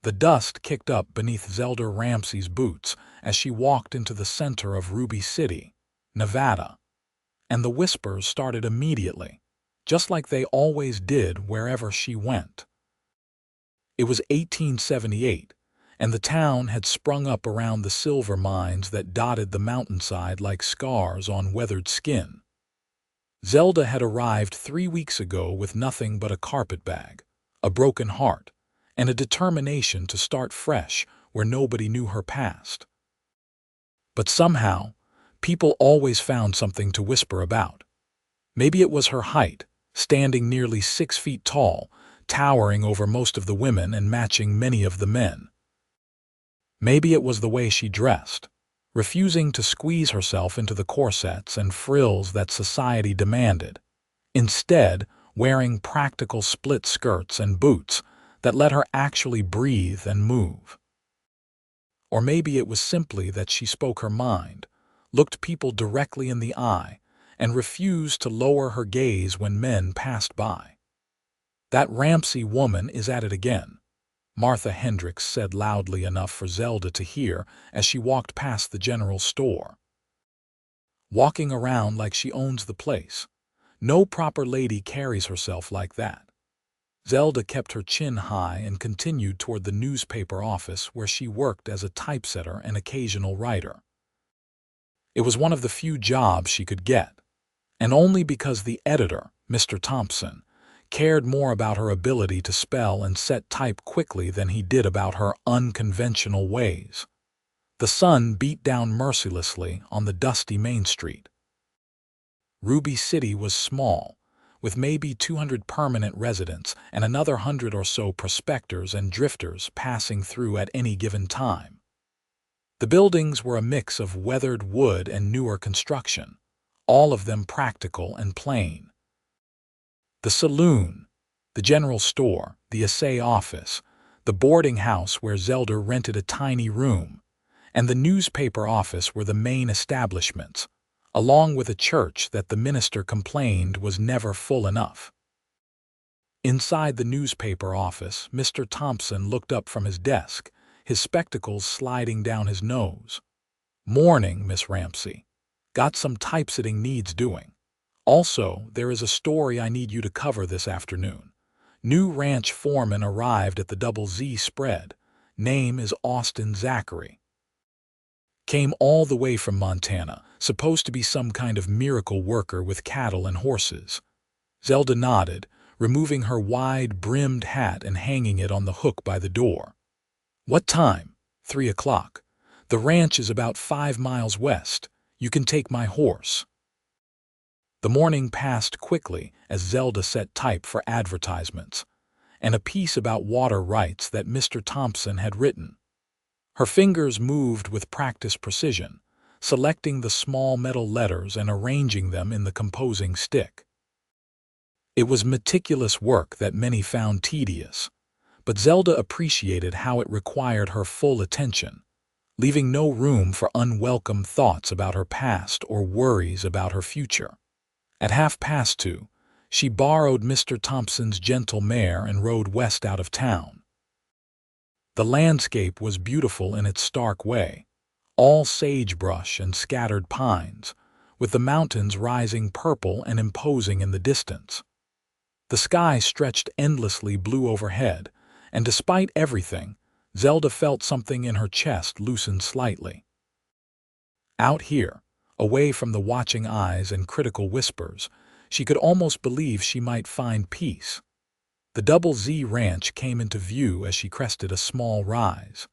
The dust kicked up beneath Zelda Ramsey's boots as she walked into the center of Ruby City, Nevada. And the whispers started immediately, just like they always did wherever she went. It was 1878, and the town had sprung up around the silver mines that dotted the mountainside like scars on weathered skin. Zelda had arrived 3 weeks ago with nothing but a carpetbag, a broken heart, and a determination to start fresh where nobody knew her past. But somehow, people always found something to whisper about. Maybe it was her height, standing nearly 6 feet tall, towering over most of the women and matching many of the men. Maybe it was the way she dressed, refusing to squeeze herself into the corsets and frills that society demanded, instead wearing practical split skirts and boots that let her actually breathe and move. Or maybe it was simply that she spoke her mind, looked people directly in the eye, and refused to lower her gaze when men passed by. "That Ramsey woman is at it again," Martha Hendricks said loudly enough for Zelda to hear as she walked past the general store. "Walking around like she owns the place. No proper lady carries herself like that." Zelda kept her chin high and continued toward the newspaper office where she worked as a typesetter and occasional writer. It was one of the few jobs she could get, and only because the editor, Mr. Thompson, cared more about her ability to spell and set type quickly than he did about her unconventional ways. The sun beat down mercilessly on the dusty Main Street. Ruby City was small, with maybe 200 permanent residents and another 100 or so prospectors and drifters passing through at any given time. The buildings were a mix of weathered wood and newer construction, all of them practical and plain. The saloon, the general store, the assay office, the boarding house where Zelda rented a tiny room, and the newspaper office were the main establishments, along with a church that the minister complained was never full enough. Inside the newspaper office, Mr. Thompson looked up from his desk, his spectacles sliding down his nose. "Morning, Miss Ramsey. Got some typesetting needs doing. Also, there is a story I need you to cover this afternoon. New ranch foreman arrived at the Double Z spread. Name is Austin Zachary. Came all the way from Montana, supposed to be some kind of miracle worker with cattle and horses." Zelda nodded, removing her wide-brimmed hat and hanging it on the hook by the door. "What time?" 3 o'clock. "The ranch is about 5 miles west. You can take my horse." The morning passed quickly as Zelda set type for advertisements, and a piece about water rights that Mr. Thompson had written. Her fingers moved with practiced precision, selecting the small metal letters and arranging them in the composing stick. It was meticulous work that many found tedious, but Zelda appreciated how it required her full attention, leaving no room for unwelcome thoughts about her past or worries about her future. At 2:30, she borrowed Mr. Thompson's gentle mare and rode west out of town. The landscape was beautiful in its stark way, all sagebrush and scattered pines, with the mountains rising purple and imposing in the distance. The sky stretched endlessly blue overhead, and despite everything, Zelda felt something in her chest loosen slightly. Out here, away from the watching eyes and critical whispers, she could almost believe she might find peace. The Double Z ranch came into view as she crested a small rise.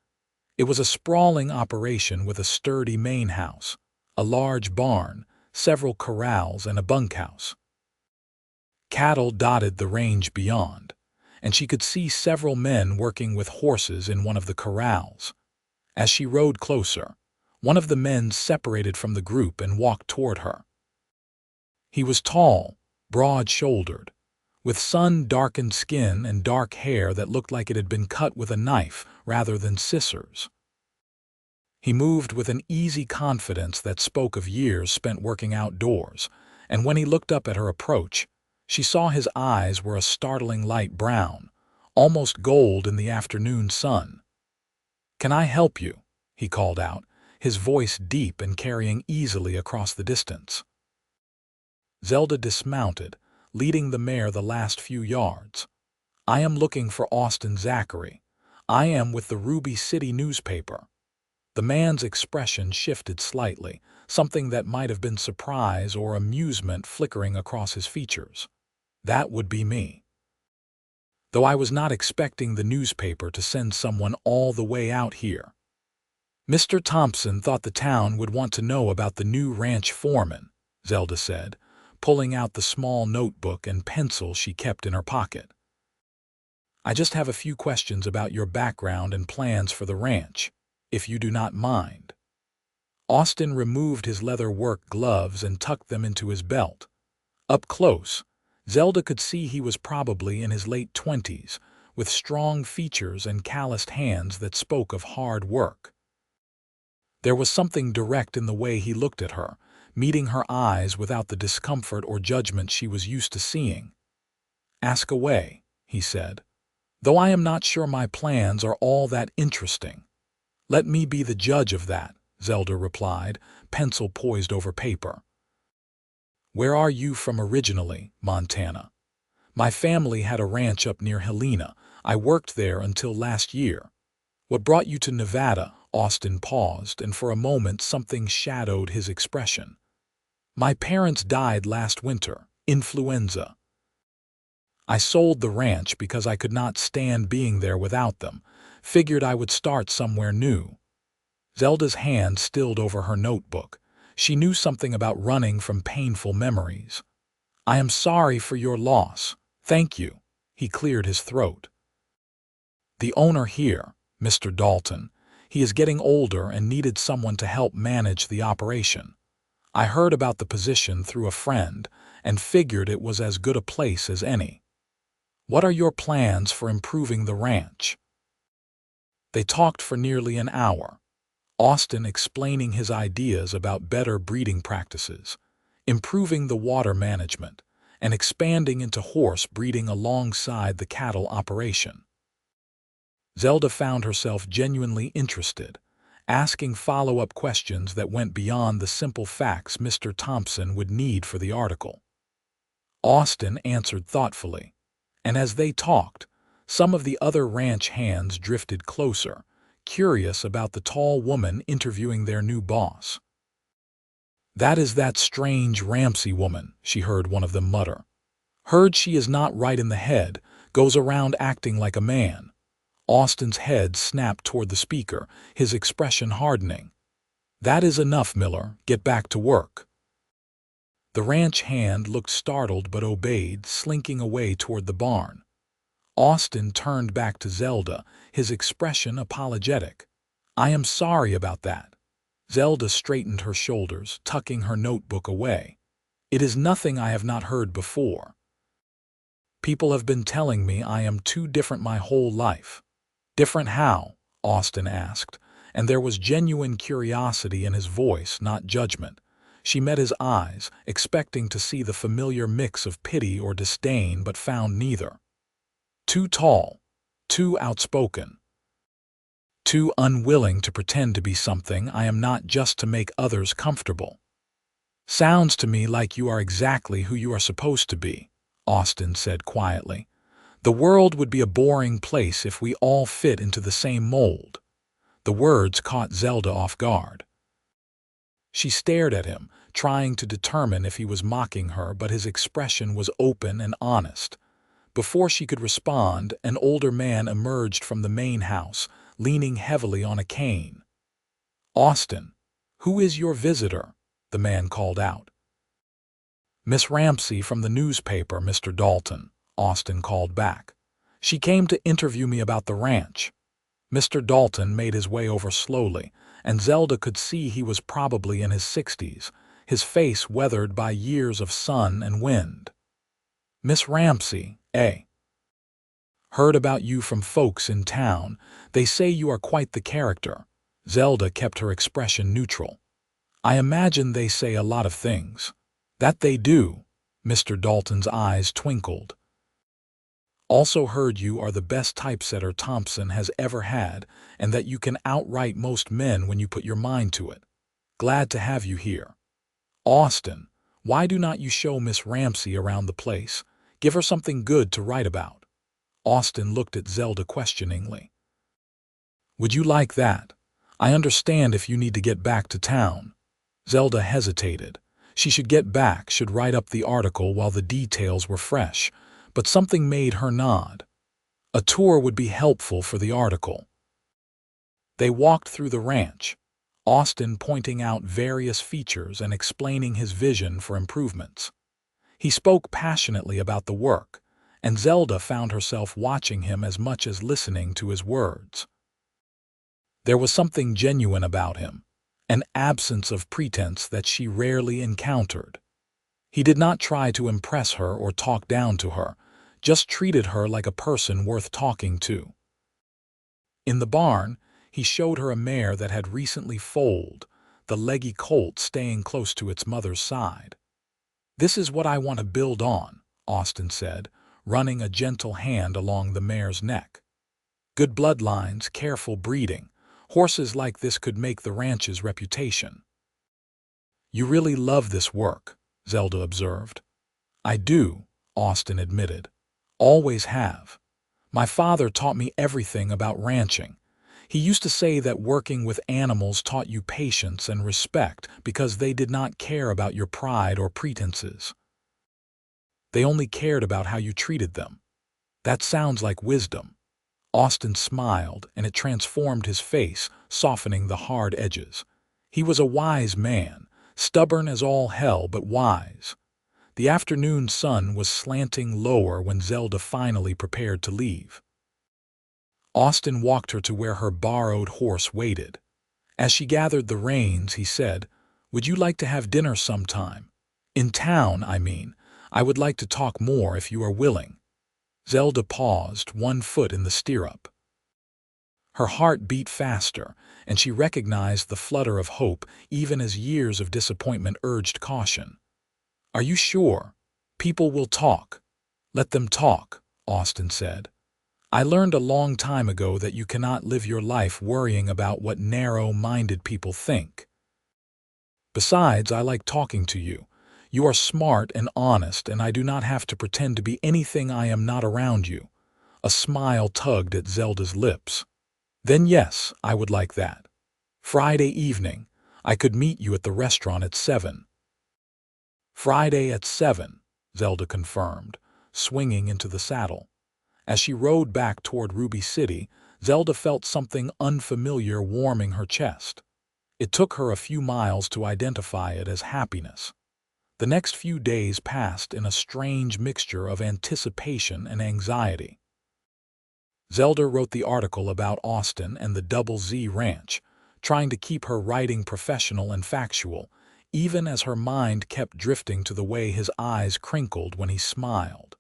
It was a sprawling operation with a sturdy main house, a large barn, several corrals, and a bunkhouse. Cattle dotted the range beyond, and she could see several men working with horses in one of the corrals. As she rode closer, one of the men separated from the group and walked toward her. He was tall, broad-shouldered, with sun-darkened skin and dark hair that looked like it had been cut with a knife rather than scissors. He moved with an easy confidence that spoke of years spent working outdoors, and when he looked up at her approach, she saw his eyes were a startling light brown, almost gold in the afternoon sun. "Can I help you?" he called out, his voice deep and carrying easily across the distance. Zelda dismounted, leading the mare the last few yards. "I am looking for Austin Zachary. I am with the Ruby City newspaper." The man's expression shifted slightly, something that might have been surprise or amusement flickering across his features. "That would be me." Though I was not expecting the newspaper to send someone all the way out here. "Mr. Thompson thought the town would want to know about the new ranch foreman," Zelda said, pulling out the small notebook and pencil she kept in her pocket. "I just have a few questions about your background and plans for the ranch, if you do not mind." Austin removed his leather work gloves and tucked them into his belt. Up close, Zelda could see he was probably in his late 20s, with strong features and calloused hands that spoke of hard work. There was something direct in the way he looked at her, meeting her eyes without the discomfort or judgment she was used to seeing. "Ask away," he said, "though I am not sure my plans are all that interesting." "Let me be the judge of that," Zelda replied, pencil poised over paper. "Where are you from originally, Montana?" "My family had a ranch up near Helena. I worked there until last year." "What brought you to Nevada?" Austin paused, and for a moment something shadowed his expression. "My parents died last winter, influenza." "I sold the ranch because I could not stand being there without them. Figured I would start somewhere new." Zelda's hand stilled over her notebook. She knew something about running from painful memories. "I am sorry for your loss. Thank you." He cleared his throat. "The owner here, Mr. Dalton, he is getting older and needed someone to help manage the operation. I heard about the position through a friend and figured it was as good a place as any. What are your plans for improving the ranch?" They talked for nearly an hour, Austin explaining his ideas about better breeding practices, improving the water management, and expanding into horse breeding alongside the cattle operation. Zelda found herself genuinely interested, asking follow-up questions that went beyond the simple facts Mr. Thompson would need for the article. Austin answered thoughtfully, and as they talked, some of the other ranch hands drifted closer, curious about the tall woman interviewing their new boss. "That is that strange Ramsey woman," she heard one of them mutter. "Heard she is not right in the head, goes around acting like a man." Austin's head snapped toward the speaker, his expression hardening. "That is enough, Miller. Get back to work." The ranch hand looked startled but obeyed, slinking away toward the barn. Austin turned back to Zelda, his expression apologetic. "I am sorry about that." Zelda straightened her shoulders, tucking her notebook away. "It is nothing I have not heard before. People have been telling me I am too different my whole life." "Different how?" Austin asked, and there was genuine curiosity in his voice, not judgment. She met his eyes, expecting to see the familiar mix of pity or disdain, but found neither. "Too tall, too outspoken, too unwilling to pretend to be something I am not just to make others comfortable." "Sounds to me like you are exactly who you are supposed to be," Austin said quietly. "The world would be a boring place if we all fit into the same mold." The words caught Zelda off guard. She stared at him, trying to determine if he was mocking her, but his expression was open and honest. Before she could respond, an older man emerged from the main house, leaning heavily on a cane. "Austin, who is your visitor?" the man called out. "Miss Ramsey from the newspaper, Mr. Dalton," Austin called back. "She came to interview me about the ranch." Mr. Dalton made his way over slowly, and Zelda could see he was probably in his 60s, his face weathered by years of sun and wind. "Miss Ramsey, eh? Heard about you from folks in town. They say you are quite the character." Zelda kept her expression neutral. "I imagine they say a lot of things." "That they do." Mr. Dalton's eyes twinkled. Also heard you are the best typesetter Thompson has ever had and that you can outwrite most men when you put your mind to it. Glad to have you here. Austin, why do not you show Miss Ramsey around the place? Give her something good to write about." Austin looked at Zelda questioningly. "Would you like that? I understand if you need to get back to town." Zelda hesitated. She should get back, should write up the article while the details were fresh, but something made her nod. A tour would be helpful for the article. They walked through the ranch, Austin pointing out various features and explaining his vision for improvements. He spoke passionately about the work, and Zelda found herself watching him as much as listening to his words. There was something genuine about him, an absence of pretense that she rarely encountered. He did not try to impress her or talk down to her, just treated her like a person worth talking to. In the barn, he showed her a mare that had recently foaled, the leggy colt staying close to its mother's side. "This is what I want to build on," Austin said, running a gentle hand along the mare's neck. "Good bloodlines, careful breeding. Horses like this could make the ranch's reputation." "You really love this work," Zelda observed. "I do," Austin admitted. "Always have. My father taught me everything about ranching. He used to say that working with animals taught you patience and respect because they did not care about your pride or pretenses. They only cared about how you treated them. That sounds like wisdom." Austin smiled, and it transformed his face, softening the hard edges. He was a wise man, stubborn as all hell but wise. The afternoon sun was slanting lower when Zelda finally prepared to leave. Austin walked her to where her borrowed horse waited. As she gathered the reins, he said, "Would you like to have dinner sometime? In town, I mean. I would like to talk more if you are willing." Zelda paused, one foot in the stirrup. Her heart beat faster, and she recognized the flutter of hope even as years of disappointment urged caution. "Are you sure? People will talk." "Let them talk," Austin said. "I learned a long time ago that you cannot live your life worrying about what narrow-minded people think. Besides, I like talking to you. You are smart and honest, and I do not have to pretend to be anything I am not around you." A smile tugged at Zelda's lips. "Then yes, I would like that. Friday evening, I could meet you at the restaurant at 7. "Friday at 7, Zelda confirmed, swinging into the saddle. As she rode back toward Ruby City, Zelda felt something unfamiliar warming her chest. It took her a few miles to identify it as happiness. The next few days passed in a strange mixture of anticipation and anxiety. Zelda wrote the article about Austin and the Double Z Ranch, trying to keep her writing professional and factual, even as her mind kept drifting to the way his eyes crinkled when he smiled.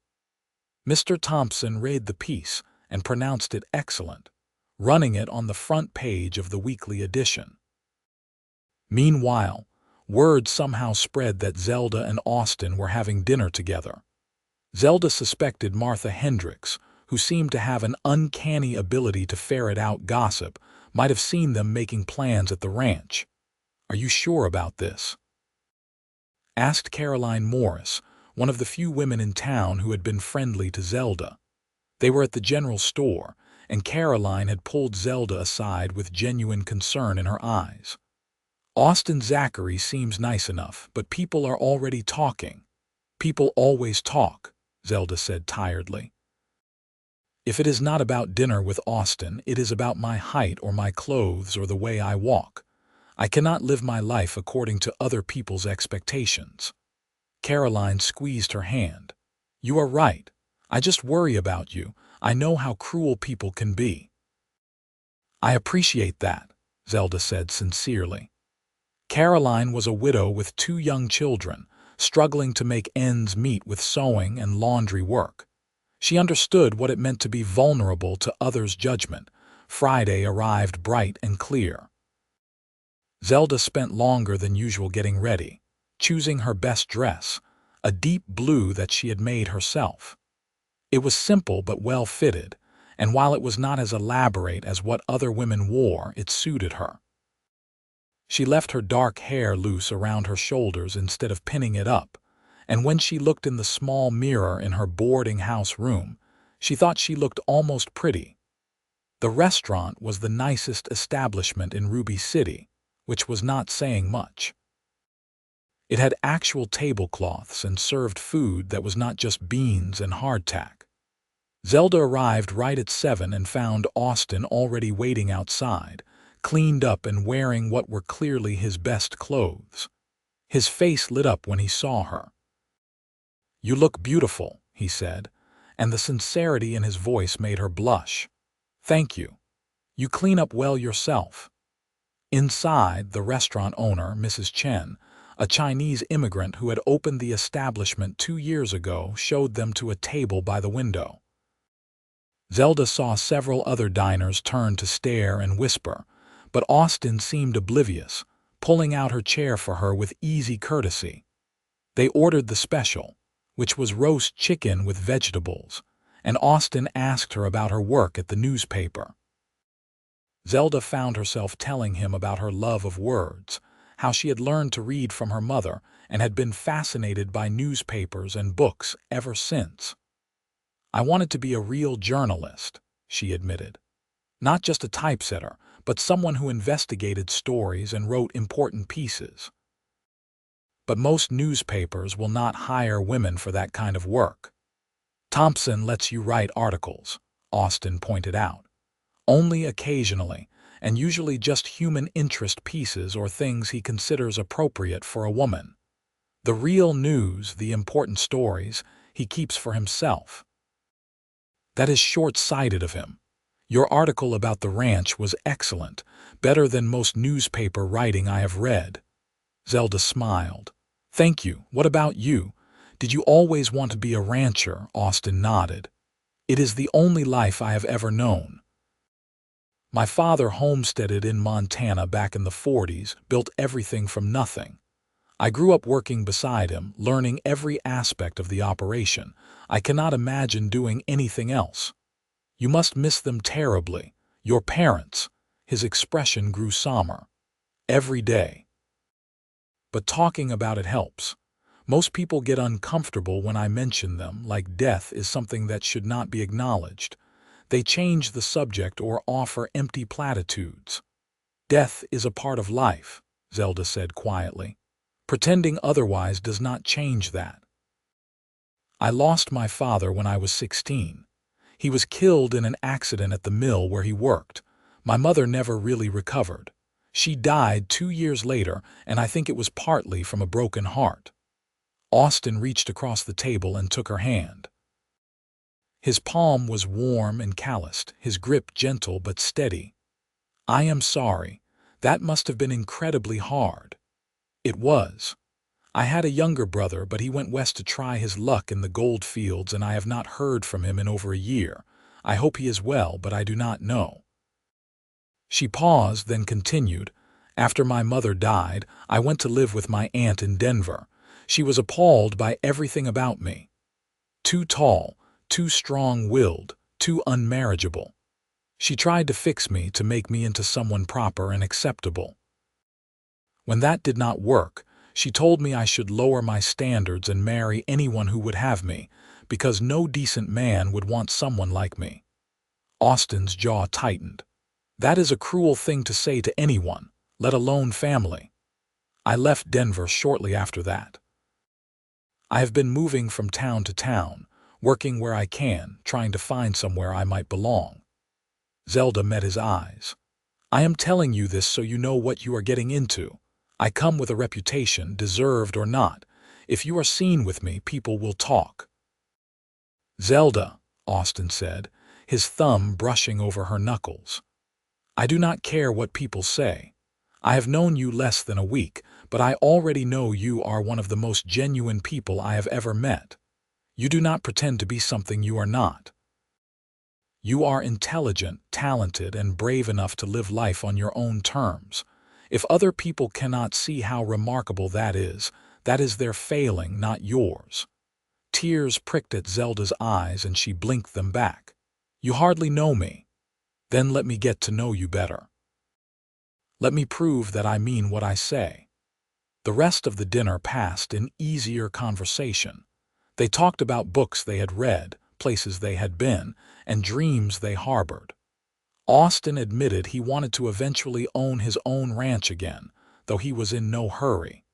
Mr. Thompson read the piece and pronounced it excellent, running it on the front page of the weekly edition. Meanwhile, word somehow spread that Zelda and Austin were having dinner together. Zelda suspected Martha Hendricks, who seemed to have an uncanny ability to ferret out gossip, might have seen them making plans at the ranch. "Are you sure about this?" asked Caroline Morris, one of the few women in town who had been friendly to Zelda. They were at the general store, and Caroline had pulled Zelda aside with genuine concern in her eyes. "Austin Zachary seems nice enough, but people are already talking." "People always talk," Zelda said tiredly. "If it is not about dinner with Austin, it is about my height or my clothes or the way I walk. I cannot live my life according to other people's expectations." Caroline squeezed her hand. "You are right. I just worry about you. I know how cruel people can be." "I appreciate that," Zelda said sincerely. Caroline was a widow with 2 young children, struggling to make ends meet with sewing and laundry work. She understood what it meant to be vulnerable to others' judgment. Friday arrived bright and clear. Zelda spent longer than usual getting ready, choosing her best dress, a deep blue that she had made herself. It was simple but well-fitted, and while it was not as elaborate as what other women wore, it suited her. She left her dark hair loose around her shoulders instead of pinning it up, and when she looked in the small mirror in her boarding house room, she thought she looked almost pretty. The restaurant was the nicest establishment in Ruby City, which was not saying much. It had actual tablecloths and served food that was not just beans and hardtack. Zelda arrived right at 7 and found Austin already waiting outside, cleaned up and wearing what were clearly his best clothes. His face lit up when he saw her. "You look beautiful," he said, and the sincerity in his voice made her blush. "Thank you. You clean up well yourself." Inside, the restaurant owner, Mrs. Chen, a Chinese immigrant who had opened the establishment 2 years ago, showed them to a table by the window. Zelda saw several other diners turn to stare and whisper, but Austin seemed oblivious, pulling out her chair for her with easy courtesy. They ordered the special, which was roast chicken with vegetables, and Austin asked her about her work at the newspaper. Zelda found herself telling him about her love of words, how she had learned to read from her mother and had been fascinated by newspapers and books ever since. "I wanted to be a real journalist," she admitted. "Not just a typesetter, but someone who investigated stories and wrote important pieces. But most newspapers will not hire women for that kind of work." "Thompson lets you write articles," Austin pointed out. "Only occasionally, and usually just human interest pieces or things he considers appropriate for a woman. The real news, the important stories, he keeps for himself." "That is short-sighted of him. Your article about the ranch was excellent, better than most newspaper writing I have read." Zelda smiled. "Thank you. What about you? Did you always want to be a rancher?" Austin nodded. "It is the only life I have ever known. My father homesteaded in Montana back in the 40s, built everything from nothing. I grew up working beside him, learning every aspect of the operation. I cannot imagine doing anything else." "You must miss them terribly. Your parents." His expression grew somber. "Every day. But talking about it helps. Most people get uncomfortable when I mention them, like death is something that should not be acknowledged. They change the subject or offer empty platitudes." "Death is a part of life," Zelda said quietly. "Pretending otherwise does not change that. I lost my father when I was 16. He was killed in an accident at the mill where he worked. My mother never really recovered. She died 2 years later, and I think it was partly from a broken heart." Austin reached across the table and took her hand. His palm was warm and calloused, his grip gentle but steady. "I am sorry. That must have been incredibly hard." "It was. I had a younger brother, but he went west to try his luck in the gold fields, and I have not heard from him in over a year. I hope he is well, but I do not know." She paused, then continued, "After my mother died, I went to live with my aunt in Denver. She was appalled by everything about me. Too tall, too strong-willed, too unmarriageable. She tried to fix me to make me into someone proper and acceptable. When that did not work, she told me I should lower my standards and marry anyone who would have me, because no decent man would want someone like me." Austin's jaw tightened. "That is a cruel thing to say to anyone, let alone family. I left Denver shortly after that. I have been moving from town to town, working where I can, trying to find somewhere I might belong." Zelda met his eyes. "I am telling you this so you know what you are getting into. I come with a reputation, deserved or not. If you are seen with me, people will talk." "Zelda," Austin said, his thumb brushing over her knuckles. "I do not care what people say. I have known you less than a week, but I already know you are one of the most genuine people I have ever met. You do not pretend to be something you are not. You are intelligent, talented, and brave enough to live life on your own terms. If other people cannot see how remarkable that is their failing, not yours. Tears pricked at Zelda's eyes and she blinked them back. "You hardly know me. Then let me get to know you better. Let me prove that I mean what I say." The rest of the dinner passed in easier conversation. They talked about books they had read, places they had been, and dreams they harbored. Austin admitted he wanted to eventually own his own ranch again, though he was in no hurry.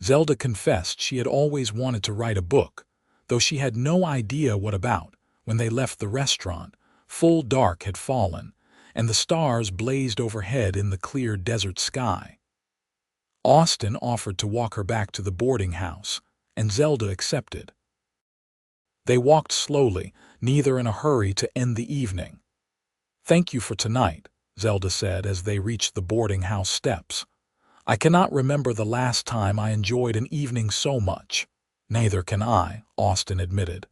Zelda confessed she had always wanted to write a book, though she had no idea what about. When they left the restaurant, full dark had fallen, and the stars blazed overhead in the clear desert sky. Austin offered to walk her back to the boarding house, and Zelda accepted. They walked slowly, neither in a hurry to end the evening. "Thank you for tonight," Zelda said as they reached the boarding house steps. "I cannot remember the last time I enjoyed an evening so much." "Neither can I," Austin admitted.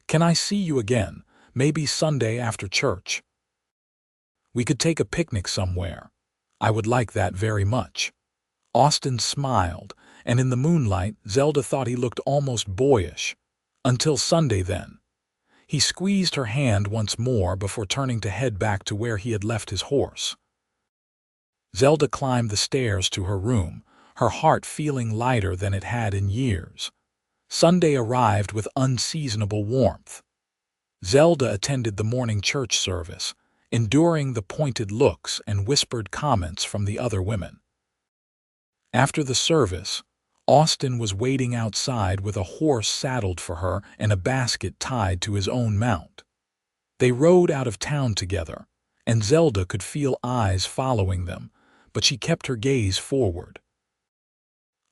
"Can I see you again, maybe Sunday after church? We could take a picnic somewhere." "I would like that very much." Austin smiled, and in the moonlight, Zelda thought he looked almost boyish. "Until Sunday, then." He squeezed her hand once more before turning to head back to where he had left his horse. Zelda climbed the stairs to her room, her heart feeling lighter than it had in years. Sunday arrived with unseasonable warmth. Zelda attended the morning church service, enduring the pointed looks and whispered comments from the other women. After the service, Austin was waiting outside with a horse saddled for her and a basket tied to his own mount. They rode out of town together, and Zelda could feel eyes following them, but she kept her gaze forward.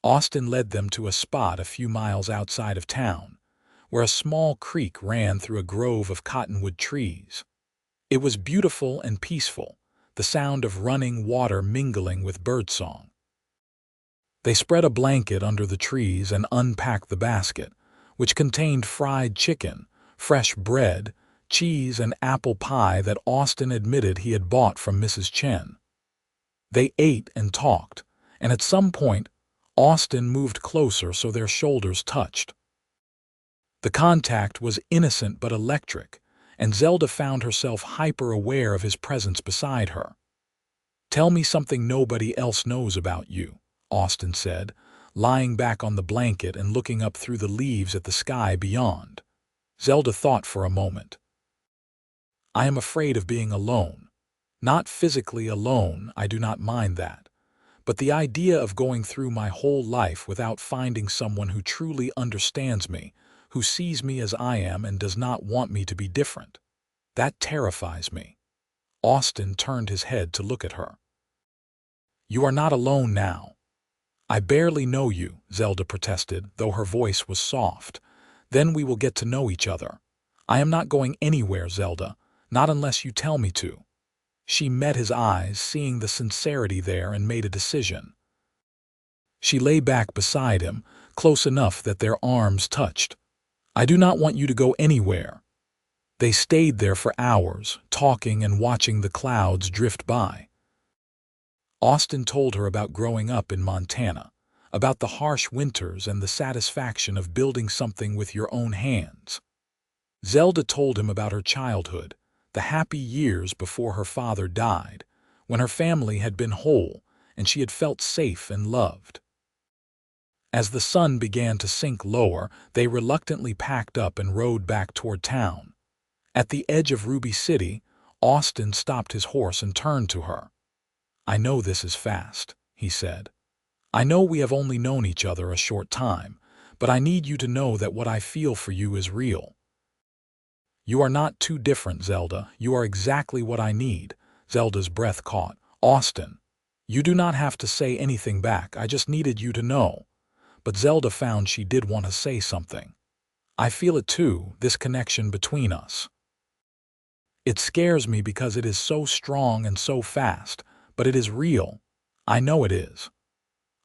Austin led them to a spot a few miles outside of town, where a small creek ran through a grove of cottonwood trees. It was beautiful and peaceful, the sound of running water mingling with birdsong. They spread a blanket under the trees and unpacked the basket, which contained fried chicken, fresh bread, cheese, and apple pie that Austin admitted he had bought from Mrs. Chen. They ate and talked, and at some point, Austin moved closer so their shoulders touched. The contact was innocent but electric, and Zelda found herself hyper-aware of his presence beside her. "Tell me something nobody else knows about you," Austin said, lying back on the blanket and looking up through the leaves at the sky beyond. Zelda thought for a moment. "I am afraid of being alone. Not physically alone, I do not mind that. But the idea of going through my whole life without finding someone who truly understands me, who sees me as I am and does not want me to be different, that terrifies me." Austin turned his head to look at her. "You are not alone now." "I barely know you," Zelda protested, though her voice was soft. "Then we will get to know each other. I am not going anywhere, Zelda, not unless you tell me to." She met his eyes, seeing the sincerity there, and made a decision. She lay back beside him, close enough that their arms touched. "I do not want you to go anywhere." They stayed there for hours, talking and watching the clouds drift by. Austin told her about growing up in Montana, about the harsh winters and the satisfaction of building something with your own hands. Zelda told him about her childhood, the happy years before her father died, when her family had been whole and she had felt safe and loved. As the sun began to sink lower, they reluctantly packed up and rode back toward town. At the edge of Ruby City, Austin stopped his horse and turned to her. "I know this is fast," he said. "I know we have only known each other a short time, but I need you to know that what I feel for you is real." "You are not too different, Zelda. You are exactly what I need." Zelda's breath caught. "Austin, you do not have to say anything back. I just needed you to know." But Zelda found she did want to say something. "I feel it too, this connection between us. It scares me because it is so strong and so fast, but it is real. I know it is."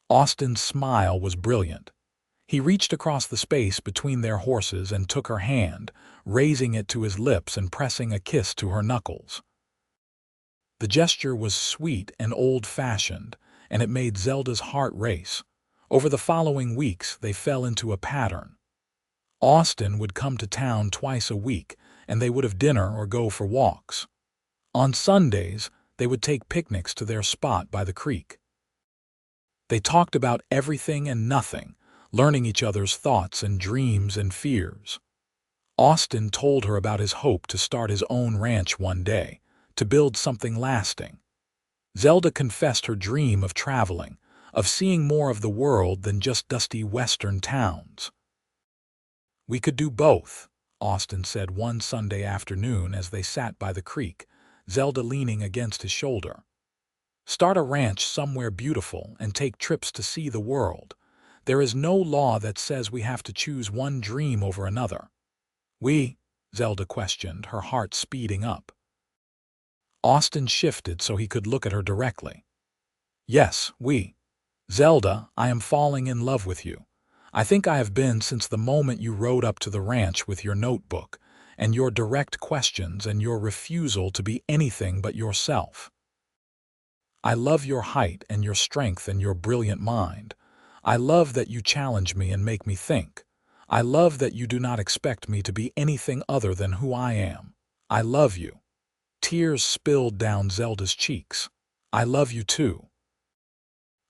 Austin's smile was brilliant. He reached across the space between their horses and took her hand, raising it to his lips and pressing a kiss to her knuckles. The gesture was sweet and old-fashioned, and it made Zelda's heart race. Over the following weeks, they fell into a pattern. Austin would come to town twice a week, and they would have dinner or go for walks. On Sundays, they would take picnics to their spot by the creek. They talked about everything and nothing, learning each other's thoughts and dreams and fears. Austin told her about his hope to start his own ranch one day, to build something lasting. Zelda confessed her dream of traveling, of seeing more of the world than just dusty western towns. "We could do both," Austin said one Sunday afternoon as they sat by the creek, Zelda leaning against his shoulder. "Start a ranch somewhere beautiful and take trips to see the world. There is no law that says we have to choose one dream over another." "We?" Zelda questioned, her heart speeding up. Austin shifted so he could look at her directly. "Yes, we. Zelda, I am falling in love with you. I think I have been since the moment you rode up to the ranch with your notebook, and your direct questions and your refusal to be anything but yourself. I love your height and your strength and your brilliant mind. I love that you challenge me and make me think. I love that you do not expect me to be anything other than who I am. I love you." Tears spilled down Zelda's cheeks. "I love you too.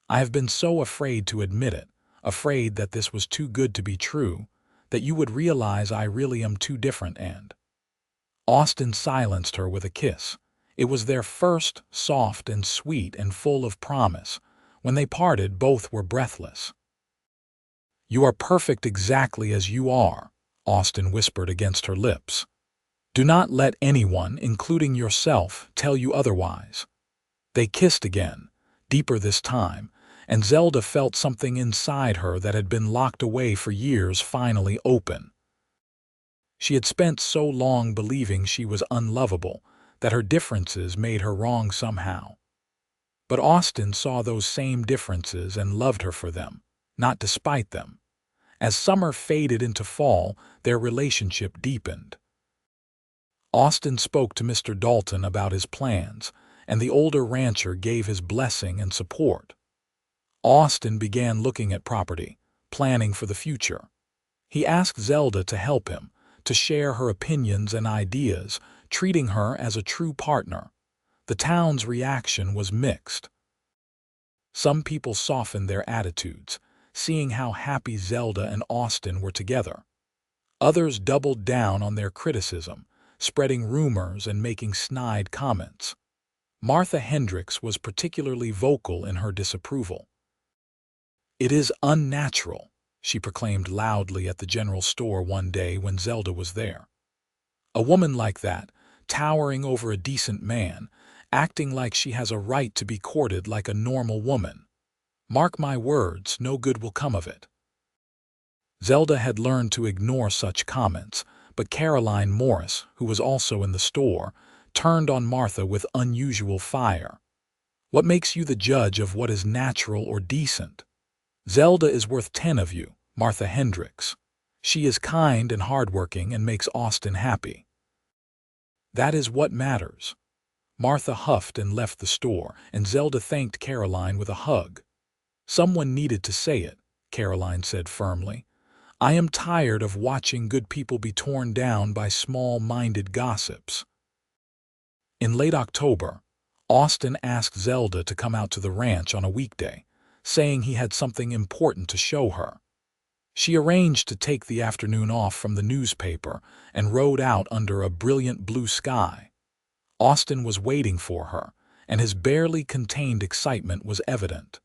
I have been so afraid to admit it, afraid that this was too good to be true, that you would realize I really am too different and—" Austin silenced her with a kiss. It was their first, soft and sweet and full of promise. When they parted, both were breathless. "You are perfect exactly as you are," Austin whispered against her lips. "Do not let anyone, including yourself, tell you otherwise." They kissed again, deeper this time, and Zelda felt something inside her that had been locked away for years finally open. She had spent so long believing she was unlovable, that her differences made her wrong somehow. But Austin saw those same differences and loved her for them, not despite them. As summer faded into fall, their relationship deepened. Austin spoke to Mr. Dalton about his plans, and the older rancher gave his blessing and support. Austin began looking at property, planning for the future. He asked Zelda to help him, to share her opinions and ideas, treating her as a true partner. The town's reaction was mixed. Some people softened their attitudes, seeing how happy Zelda and Austin were together. Others doubled down on their criticism, spreading rumors and making snide comments. Martha Hendricks was particularly vocal in her disapproval. "It is unnatural," she proclaimed loudly at the general store one day when Zelda was there. "A woman like that, towering over a decent man, acting like she has a right to be courted like a normal woman. Mark my words, no good will come of it." Zelda had learned to ignore such comments, but Caroline Morris, who was also in the store, turned on Martha with unusual fire. "What makes you the judge of what is natural or decent? Zelda is worth 10 of you, Martha Hendricks. She is kind and hardworking and makes Austin happy. That is what matters." Martha huffed and left the store, and Zelda thanked Caroline with a hug. "Someone needed to say it," Caroline said firmly. "I am tired of watching good people be torn down by small-minded gossips." In late October, Austin asked Zelda to come out to the ranch on a weekday, saying he had something important to show her. She arranged to take the afternoon off from the newspaper and rode out under a brilliant blue sky. Austin was waiting for her, and his barely contained excitement was evident.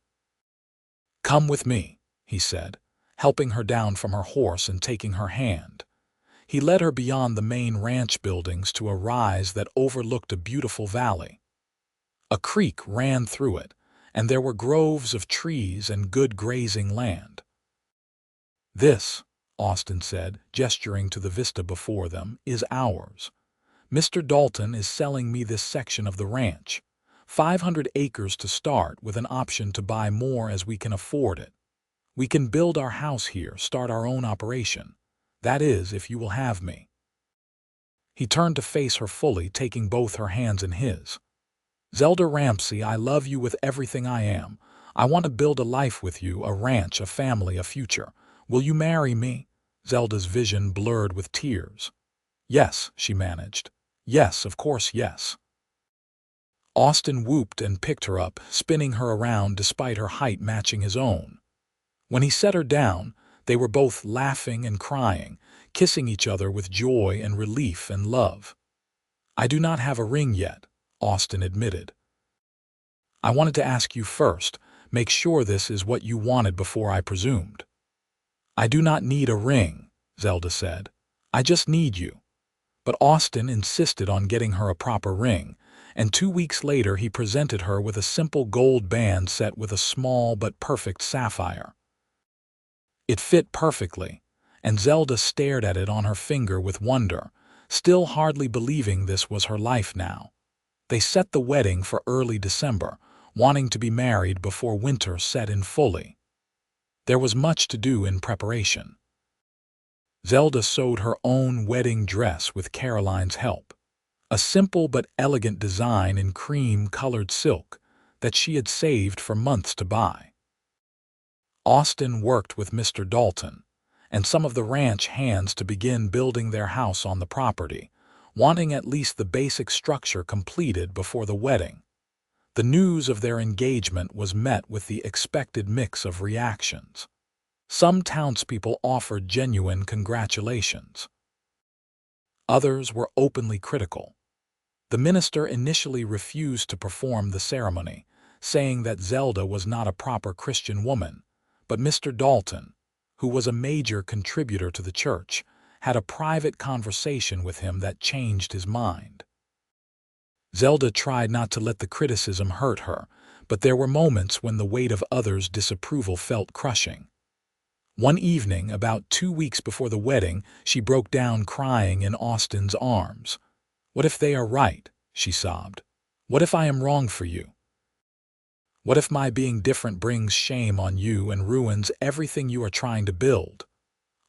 "Come with me," he said, helping her down from her horse and taking her hand. He led her beyond the main ranch buildings to a rise that overlooked a beautiful valley. A creek ran through it, and there were groves of trees and good grazing land. "This," Austin said, gesturing to the vista before them, "is ours. Mr. Dalton is selling me this section of the ranch. 500 acres to start, with an option to buy more as we can afford it. We can build our house here, start our own operation. That is, if you will have me." He turned to face her fully, taking both her hands in his. "Zelda Ramsey, I love you with everything I am. I want to build a life with you, a ranch, a family, a future. Will you marry me?" Zelda's vision blurred with tears. "Yes," she managed. "Yes, of course, yes." Austin whooped and picked her up, spinning her around despite her height matching his own. When he set her down, they were both laughing and crying, kissing each other with joy and relief and love. "I do not have a ring yet," Austin admitted. "I wanted to ask you first, make sure this is what you wanted before I presumed." "I do not need a ring," Zelda said. "I just need you." But Austin insisted on getting her a proper ring, and 2 weeks later he presented her with a simple gold band set with a small but perfect sapphire. It fit perfectly, and Zelda stared at it on her finger with wonder, still hardly believing this was her life now. They set the wedding for early December, wanting to be married before winter set in fully. There was much to do in preparation. Zelda sewed her own wedding dress with Caroline's help, a simple but elegant design in cream-colored silk that she had saved for months to buy. Austin worked with Mr. Dalton and some of the ranch hands to begin building their house on the property, wanting at least the basic structure completed before the wedding. The news of their engagement was met with the expected mix of reactions. Some townspeople offered genuine congratulations. Others were openly critical. The minister initially refused to perform the ceremony, saying that Zelda was not a proper Christian woman, but Mr. Dalton, who was a major contributor to the church, had a private conversation with him that changed his mind. Zelda tried not to let the criticism hurt her, but there were moments when the weight of others' disapproval felt crushing. One evening, about 2 weeks before the wedding, she broke down crying in Austin's arms. "What if they are right?" she sobbed. "What if I am wrong for you? What if my being different brings shame on you and ruins everything you are trying to build?"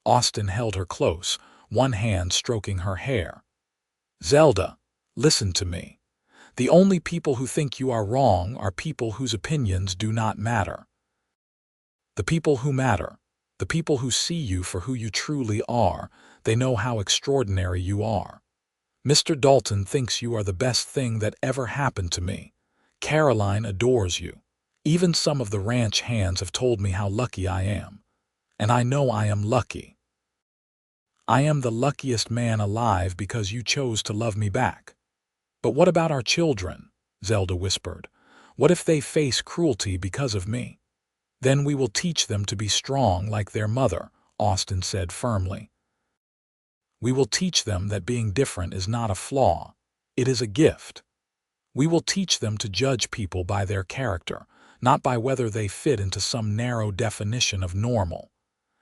Austin held her close, one hand stroking her hair. "Zelda, listen to me. The only people who think you are wrong are people whose opinions do not matter. The people who matter, the people who see you for who you truly are, they know how extraordinary you are. Mr. Dalton thinks you are the best thing that ever happened to me. Caroline adores you. Even some of the ranch hands have told me how lucky I am. And I know I am lucky. I am the luckiest man alive because you chose to love me back." "But what about our children?" Zelda whispered. "What if they face cruelty because of me?" "Then we will teach them to be strong like their mother," Austin said firmly. "We will teach them that being different is not a flaw. It is a gift. We will teach them to judge people by their character, not by whether they fit into some narrow definition of normal.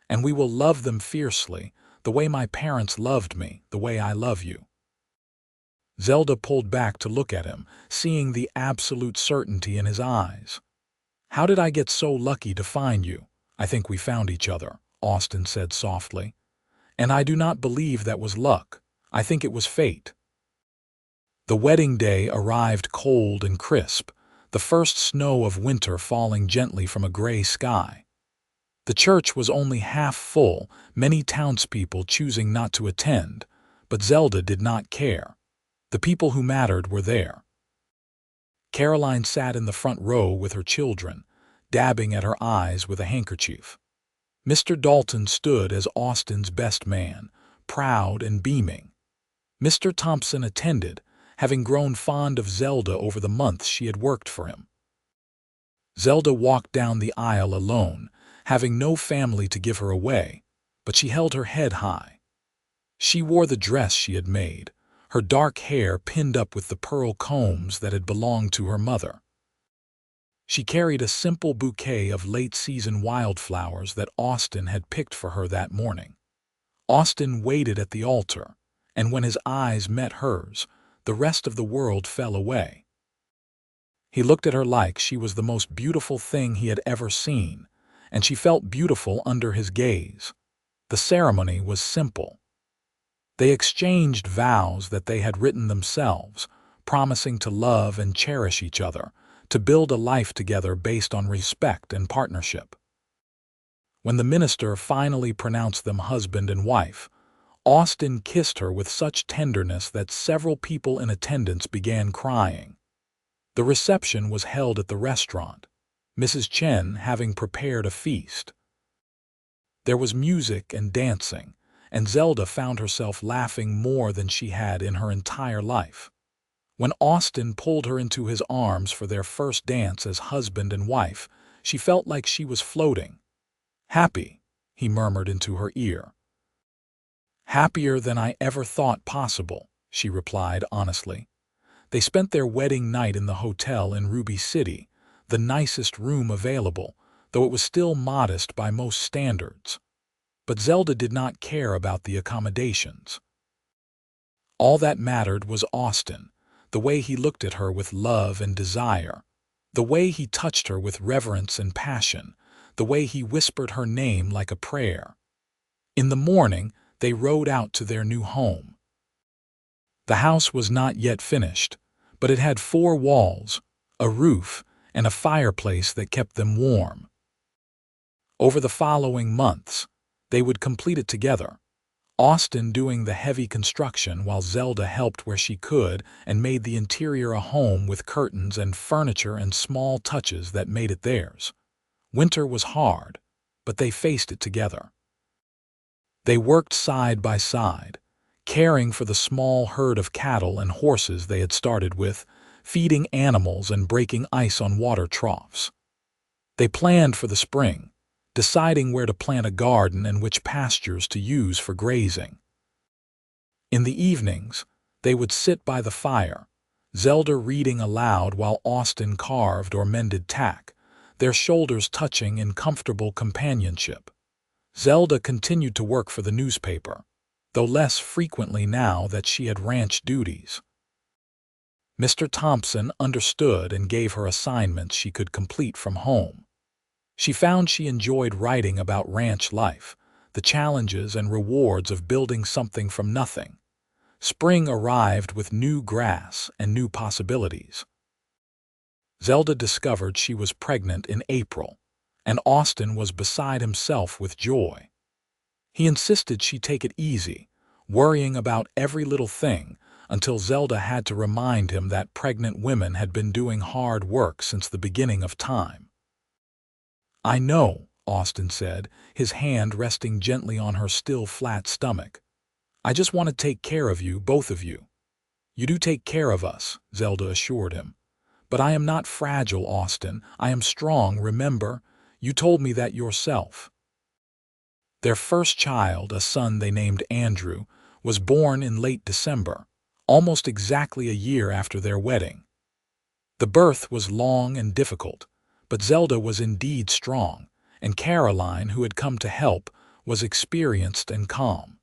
And we will love them fiercely, the way my parents loved me, the way I love you." Zelda pulled back to look at him, seeing the absolute certainty in his eyes. "How did I get so lucky to find you?" "I think we found each other," Austin said softly. "And I do not believe that was luck. I think it was fate." The wedding day arrived cold and crisp, the first snow of winter falling gently from a gray sky. The church was only half full, many townspeople choosing not to attend, but Zelda did not care. The people who mattered were there. Caroline sat in the front row with her children, dabbing at her eyes with a handkerchief. Mr. Dalton stood as Austin's best man, proud and beaming. Mr. Thompson attended, having grown fond of Zelda over the months she had worked for him. Zelda walked down the aisle alone, having no family to give her away, but she held her head high. She wore the dress she had made, her dark hair pinned up with the pearl combs that had belonged to her mother. She carried a simple bouquet of late-season wildflowers that Austin had picked for her that morning. Austin waited at the altar, and when his eyes met hers, the rest of the world fell away. He looked at her like she was the most beautiful thing he had ever seen, and she felt beautiful under his gaze. The ceremony was simple. They exchanged vows that they had written themselves, promising to love and cherish each other, to build a life together based on respect and partnership. When the minister finally pronounced them husband and wife, Austin kissed her with such tenderness that several people in attendance began crying. The reception was held at the restaurant, Mrs. Chen having prepared a feast. There was music and dancing, and Zelda found herself laughing more than she had in her entire life. When Austin pulled her into his arms for their first dance as husband and wife, she felt like she was floating. "Happy," he murmured into her ear. "Happier than I ever thought possible," she replied honestly. They spent their wedding night in the hotel in Ruby City, the nicest room available, though it was still modest by most standards. But Zelda did not care about the accommodations. All that mattered was Austin, the way he looked at her with love and desire, the way he touched her with reverence and passion, the way he whispered her name like a prayer. In the morning, they rode out to their new home. The house was not yet finished, but it had 4 walls, a roof, and a fireplace that kept them warm. Over the following months, they would complete it together, Austin doing the heavy construction while Zelda helped where she could and made the interior a home with curtains and furniture and small touches that made it theirs. Winter was hard, but they faced it together. They worked side by side, caring for the small herd of cattle and horses they had started with, feeding animals and breaking ice on water troughs. They planned for the spring, deciding where to plant a garden and which pastures to use for grazing. In the evenings, they would sit by the fire, Zelda reading aloud while Austin carved or mended tack, their shoulders touching in comfortable companionship. Zelda continued to work for the newspaper, though less frequently now that she had ranch duties. Mr. Thompson understood and gave her assignments she could complete from home. She found she enjoyed writing about ranch life, the challenges and rewards of building something from nothing. Spring arrived with new grass and new possibilities. Zelda discovered she was pregnant in April, and Austin was beside himself with joy. He insisted she take it easy, worrying about every little thing, until Zelda had to remind him that pregnant women had been doing hard work since the beginning of time. "I know," Austin said, his hand resting gently on her still flat stomach. "I just want to take care of you, both of you." "You do take care of us," Zelda assured him. "But I am not fragile, Austin. I am strong, remember? You told me that yourself." Their first child, a son they named Andrew, was born in late December, almost exactly a year after their wedding. The birth was long and difficult, but Zelda was indeed strong, and Caroline, who had come to help, was experienced and calm.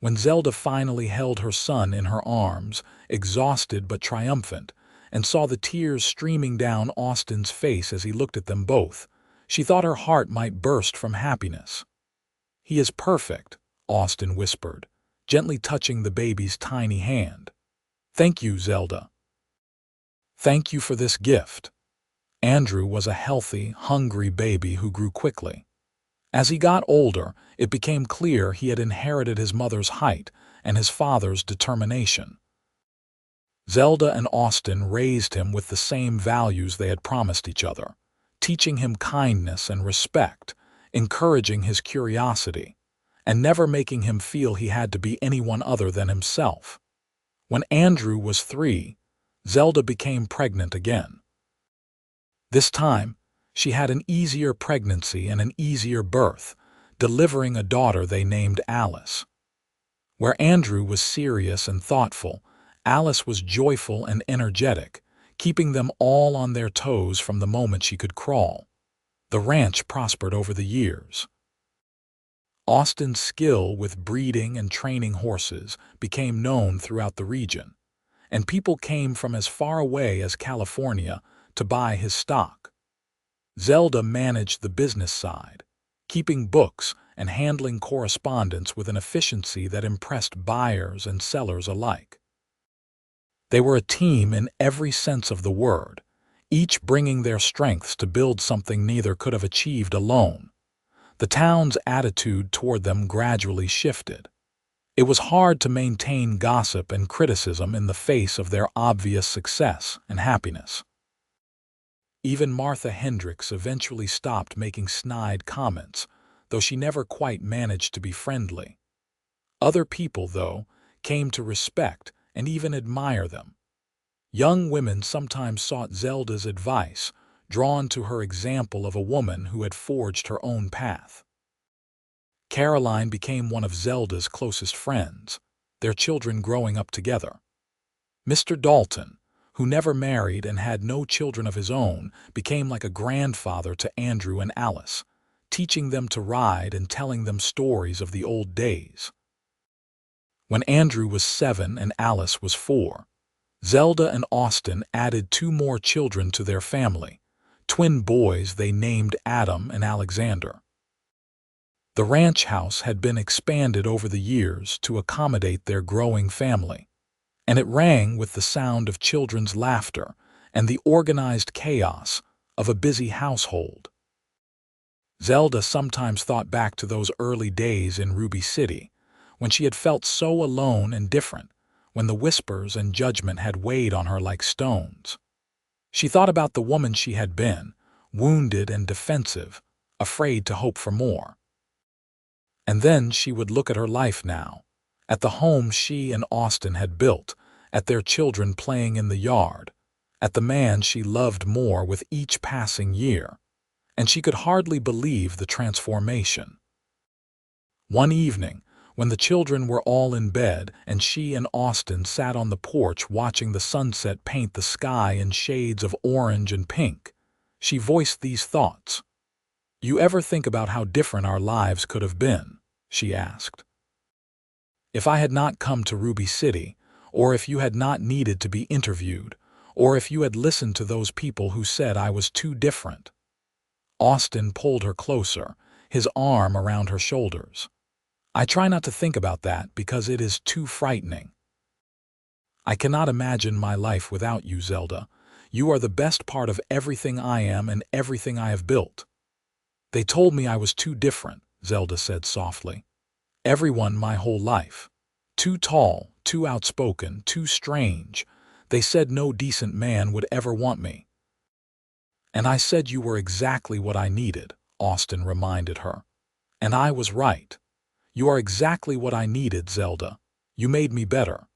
When Zelda finally held her son in her arms, exhausted but triumphant, and saw the tears streaming down Austin's face as he looked at them both, she thought her heart might burst from happiness. "He is perfect," Austin whispered, gently touching the baby's tiny hand. "Thank you, Zelda. Thank you for this gift." Andrew was a healthy, hungry baby who grew quickly. As he got older, it became clear he had inherited his mother's height and his father's determination. Zelda and Austin raised him with the same values they had promised each other, teaching him kindness and respect, encouraging his curiosity, and never making him feel he had to be anyone other than himself. When Andrew was 3, Zelda became pregnant again. This time, she had an easier pregnancy and an easier birth, delivering a daughter they named Alice. Where Andrew was serious and thoughtful, Alice was joyful and energetic, keeping them all on their toes from the moment she could crawl. The ranch prospered over the years. Austin's skill with breeding and training horses became known throughout the region, and people came from as far away as California to buy his stock. Zelda managed the business side, keeping books and handling correspondence with an efficiency that impressed buyers and sellers alike. They were a team in every sense of the word, each bringing their strengths to build something neither could have achieved alone. The town's attitude toward them gradually shifted. It was hard to maintain gossip and criticism in the face of their obvious success and happiness. Even Martha Hendricks eventually stopped making snide comments, though she never quite managed to be friendly. Other people, though, came to respect and even admire them. Young women sometimes sought Zelda's advice, drawn to her example of a woman who had forged her own path. Caroline became one of Zelda's closest friends, their children growing up together. Mr. Dalton, who never married and had no children of his own, became like a grandfather to Andrew and Alice, teaching them to ride and telling them stories of the old days. When Andrew was 7 and Alice was 4, Zelda and Austin added 2 more children to their family, twin boys they named Adam and Alexander. The ranch house had been expanded over the years to accommodate their growing family, and it rang with the sound of children's laughter and the organized chaos of a busy household. Zelda sometimes thought back to those early days in Ruby City, when she had felt so alone and different, when the whispers and judgment had weighed on her like stones. She thought about the woman she had been, wounded and defensive, afraid to hope for more. And then she would look at her life now, at the home she and Austin had built, at their children playing in the yard, at the man she loved more with each passing year, and she could hardly believe the transformation. One evening, when the children were all in bed and she and Austin sat on the porch watching the sunset paint the sky in shades of orange and pink, she voiced these thoughts. "You ever think about how different our lives could have been?" she asked. "If I had not come to Ruby City, or if you had not needed to be interviewed, or if you had listened to those people who said I was too different." Austin pulled her closer, his arm around her shoulders. "I try not to think about that because it is too frightening. I cannot imagine my life without you, Zelda. You are the best part of everything I am and everything I have built." "They told me I was too different," Zelda said softly. "Everyone my whole life. Too tall, too outspoken, too strange. They said no decent man would ever want me." "And I said you were exactly what I needed," Austin reminded her. "And I was right. You are exactly what I needed, Zelda. You made me better.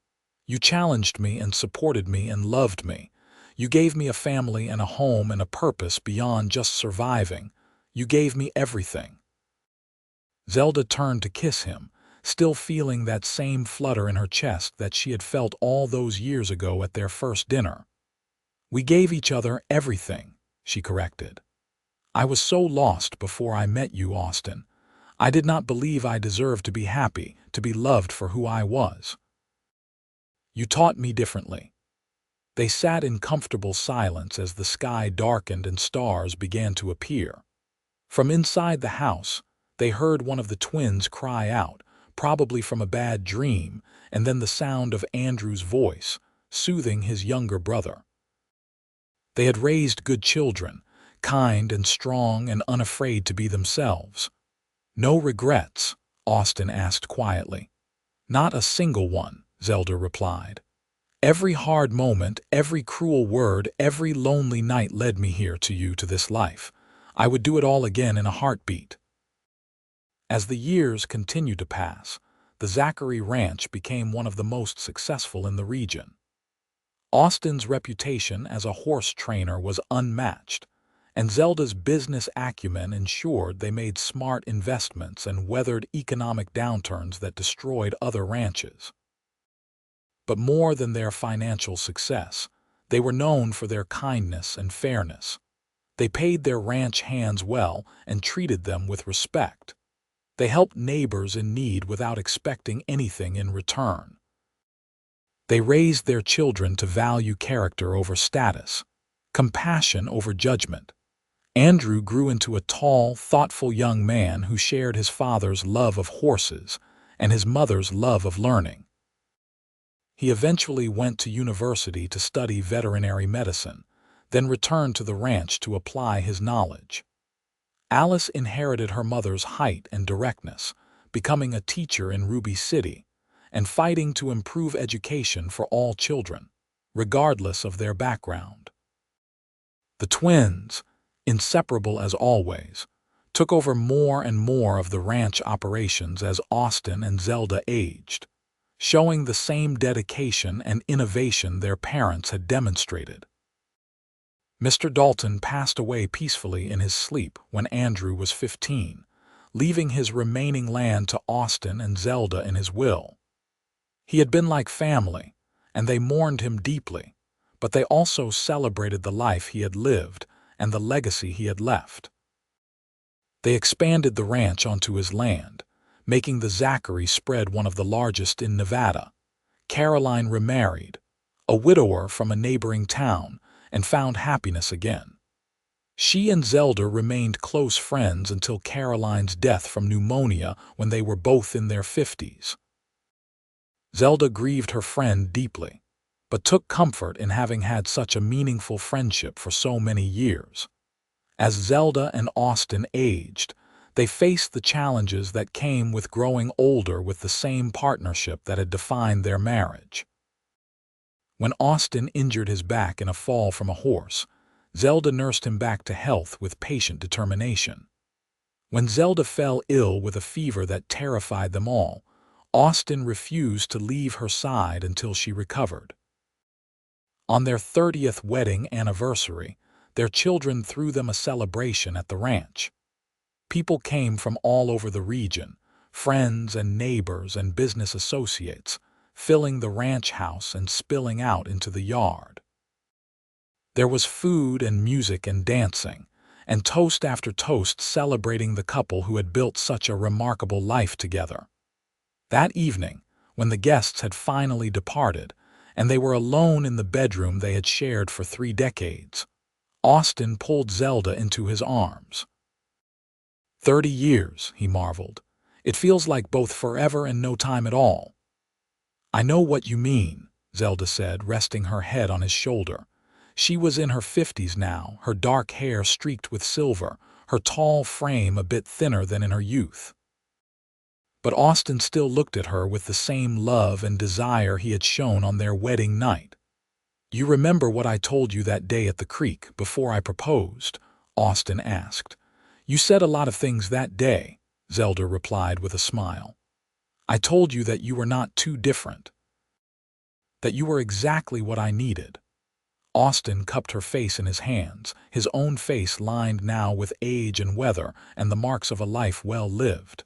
You challenged me and supported me and loved me. You gave me a family and a home and a purpose beyond just surviving. You gave me everything." Zelda turned to kiss him, still feeling that same flutter in her chest that she had felt all those years ago at their first dinner. "We gave each other everything," she corrected. "I was so lost before I met you, Austin. I did not believe I deserved to be happy, to be loved for who I was. You taught me differently." They sat in comfortable silence as the sky darkened and stars began to appear. From inside the house, they heard one of the twins cry out, probably from a bad dream, and then the sound of Andrew's voice, soothing his younger brother. They had raised good children, kind and strong and unafraid to be themselves. "No regrets?" Austin asked quietly. "Not a single one," Zelda replied. "Every hard moment, every cruel word, every lonely night led me here to you, to this life. I would do it all again in a heartbeat." As the years continued to pass, the Zachary Ranch became one of the most successful in the region. Austin's reputation as a horse trainer was unmatched, and Zelda's business acumen ensured they made smart investments and weathered economic downturns that destroyed other ranches. But more than their financial success, they were known for their kindness and fairness. They paid their ranch hands well and treated them with respect. They helped neighbors in need without expecting anything in return. They raised their children to value character over status, compassion over judgment. Andrew grew into a tall, thoughtful young man who shared his father's love of horses and his mother's love of learning. He eventually went to university to study veterinary medicine, then returned to the ranch to apply his knowledge. Alice inherited her mother's height and directness, becoming a teacher in Ruby City and fighting to improve education for all children, regardless of their background. The twins, inseparable as always, took over more and more of the ranch operations as Austin and Zelda aged, showing the same dedication and innovation their parents had demonstrated. Mr. Dalton passed away peacefully in his sleep when Andrew was 15, leaving his remaining land to Austin and Zelda in his will. He had been like family, and they mourned him deeply, but they also celebrated the life he had lived and the legacy he had left. They expanded the ranch onto his land, making the Zachary spread one of the largest in Nevada. Caroline remarried, a widower from a neighboring town, and found happiness again. She and Zelda remained close friends until Caroline's death from pneumonia when they were both in their 50s. Zelda grieved her friend deeply, but took comfort in having had such a meaningful friendship for so many years. As Zelda and Austin aged, they faced the challenges that came with growing older with the same partnership that had defined their marriage. When Austin injured his back in a fall from a horse, Zelda nursed him back to health with patient determination. When Zelda fell ill with a fever that terrified them all, Austin refused to leave her side until she recovered. On their 30th wedding anniversary, their children threw them a celebration at the ranch. People came from all over the region, friends and neighbors and business associates, filling the ranch house and spilling out into the yard. There was food and music and dancing, and toast after toast celebrating the couple who had built such a remarkable life together. That evening, when the guests had finally departed, and they were alone in the bedroom they had shared for 3 decades, Austin pulled Zelda into his arms. 30 years, he marveled. It feels like both forever and no time at all. I know what you mean, Zelda said, resting her head on his shoulder. She was in her 50s now, her dark hair streaked with silver, her tall frame a bit thinner than in her youth. But Austin still looked at her with the same love and desire he had shown on their wedding night. You remember what I told you that day at the creek before I proposed? Austin asked. You said a lot of things that day, Zelda replied with a smile. I told you that you were not too different, that you were exactly what I needed. Austin cupped her face in his hands, his own face lined now with age and weather and the marks of a life well lived.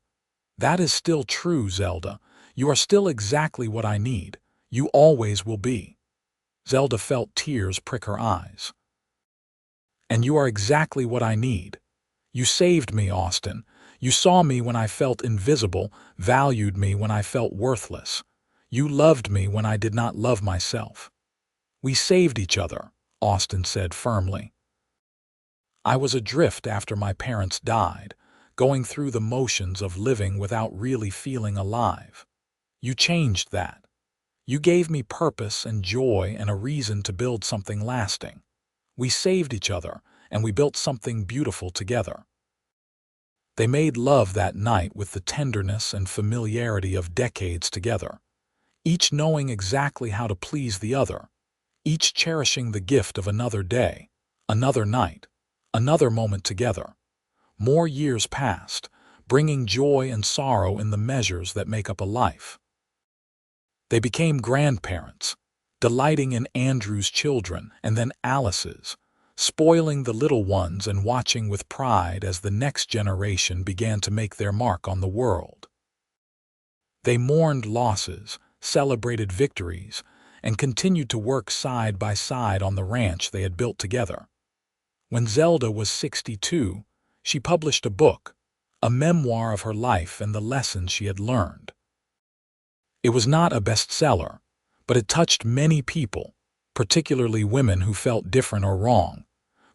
That is still true, Zelda. You are still exactly what I need. You always will be. Zelda felt tears prick her eyes. And you are exactly what I need. You saved me, Austin. You saw me when I felt invisible, valued me when I felt worthless. You loved me when I did not love myself. We saved each other, Austin said firmly. I was adrift after my parents died, going through the motions of living without really feeling alive. You changed that. You gave me purpose and joy and a reason to build something lasting. We saved each other, and we built something beautiful together. They made love that night with the tenderness and familiarity of decades together, each knowing exactly how to please the other, each cherishing the gift of another day, another night, another moment together. More years passed, bringing joy and sorrow in the measures that make up a life. They became grandparents, delighting in Andrew's children and then Alice's, spoiling the little ones and watching with pride as the next generation began to make their mark on the world. They mourned losses, celebrated victories, and continued to work side by side on the ranch they had built together. When Zelda was 62, she published a book, a memoir of her life and the lessons she had learned. It was not a bestseller, but it touched many people, particularly women who felt different or wrong,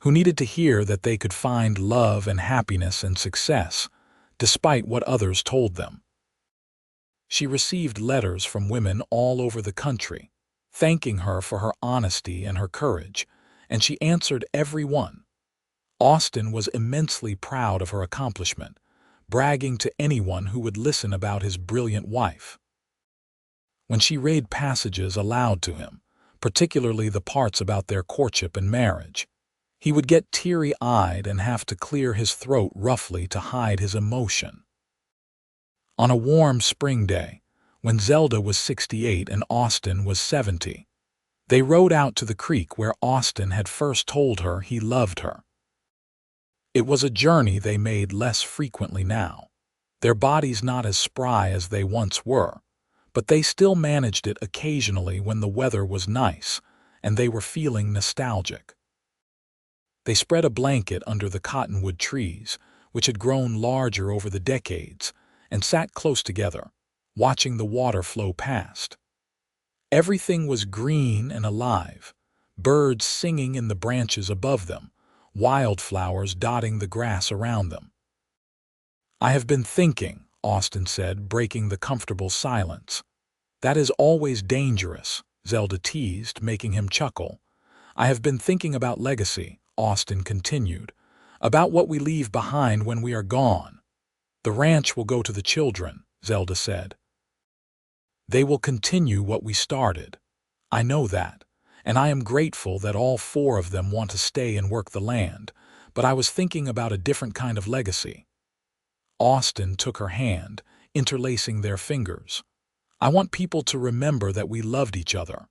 who needed to hear that they could find love and happiness and success, despite what others told them. She received letters from women all over the country, thanking her for her honesty and her courage, and she answered every one. Austin was immensely proud of her accomplishment, bragging to anyone who would listen about his brilliant wife. When she read passages aloud to him, particularly the parts about their courtship and marriage, he would get teary-eyed and have to clear his throat roughly to hide his emotion. On a warm spring day, when Zelda was 68 and Austin was 70, they rode out to the creek where Austin had first told her he loved her. It was a journey they made less frequently now, their bodies not as spry as they once were, but they still managed it occasionally when the weather was nice and they were feeling nostalgic. They spread a blanket under the cottonwood trees, which had grown larger over the decades, and sat close together, watching the water flow past. Everything was green and alive, birds singing in the branches above them, wildflowers dotting the grass around them. "I have been thinking," Austin said, breaking the comfortable silence. "That is always dangerous," Zelda teased, making him chuckle. "I have been thinking about legacy," Austin continued, "about what we leave behind when we are gone. The ranch will go to the children," Zelda said. "They will continue what we started. I know that, and I am grateful that all 4 of them want to stay and work the land, but I was thinking about a different kind of legacy." Austin took her hand, interlacing their fingers. "I want people to remember that we loved each other.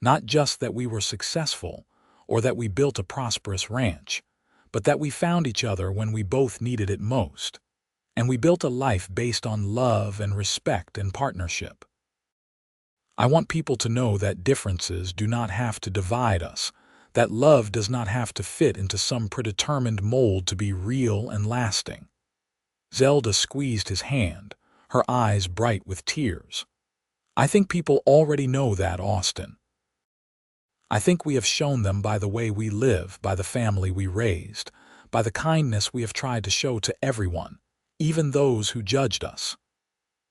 Not just that we were successful, or that we built a prosperous ranch, but that we found each other when we both needed it most, and we built a life based on love and respect and partnership. I want people to know that differences do not have to divide us, that love does not have to fit into some predetermined mold to be real and lasting." Zelda squeezed his hand, her eyes bright with tears. "I think people already know that, Austin. I think we have shown them by the way we live, by the family we raised, by the kindness we have tried to show to everyone, even those who judged us."